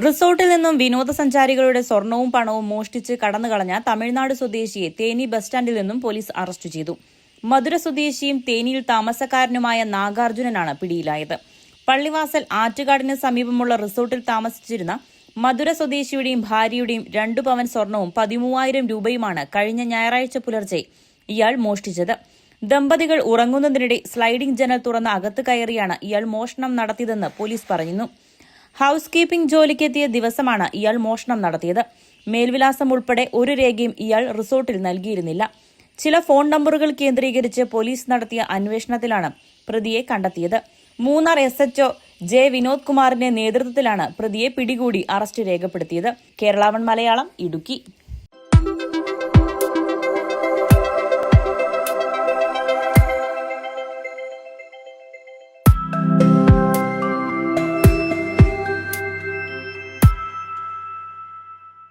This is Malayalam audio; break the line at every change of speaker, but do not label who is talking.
റിസോർട്ടിൽ നിന്നും വിനോദസഞ്ചാരികളുടെ സ്വർണവും പണവും മോഷ്ടിച്ച് കടന്നുകളഞ്ഞ തമിഴ്നാട് സ്വദേശിയെ തേനി ബസ് സ്റ്റാൻഡിൽ നിന്നും പോലീസ് അറസ്റ്റ് ചെയ്തു. മധുര സ്വദേശിയും തേനിയിൽ താമസക്കാരനുമായ നാഗാർജുനനാണ് പിടിയിലായത്. പള്ളിവാസൽ ആറ്റുകാടിന് സമീപമുള്ള റിസോർട്ടിൽ താമസിച്ചിരുന്ന മധുര സ്വദേശിയുടെയും ഭാര്യയുടെയും 2 പവൻ സ്വർണവും 13,000 രൂപയുമാണ് കഴിഞ്ഞ ഞായറാഴ്ച പുലർച്ചെ ഇയാൾ മോഷ്ടിച്ചത്. ദമ്പതികൾ ഉറങ്ങുന്നതിനിടെ സ്ലൈഡിംഗ് ജനൽ തുറന്ന് അകത്ത് കയറിയാണ് ഇയാൾ മോഷണം നടത്തിയതെന്ന് പോലീസ് പറയുന്നു. ഹൌസ് കീപ്പിംഗ് ജോലിക്കെത്തിയ ദിവസമാണ് ഇയാൾ മോഷണം നടത്തിയത്. മേൽവിലാസം ഉൾപ്പെടെ ഒരു രേഖയും ഇയാൾ റിസോർട്ടിൽ നൽകിയിരുന്നില്ല. ചില ഫോൺ നമ്പറുകൾ കേന്ദ്രീകരിച്ച് പോലീസ് നടത്തിയ അന്വേഷണത്തിലാണ് പ്രതിയെ കണ്ടെത്തിയത്. മൂന്നാർ SHO ജെ വിനോദ് കുമാറിന്റെ നേതൃത്വത്തിലാണ് പ്രതിയെ പിടികൂടി അറസ്റ്റ് രേഖപ്പെടുത്തിയത്. കേരള 1 മലയാളം, ഇടുക്കി.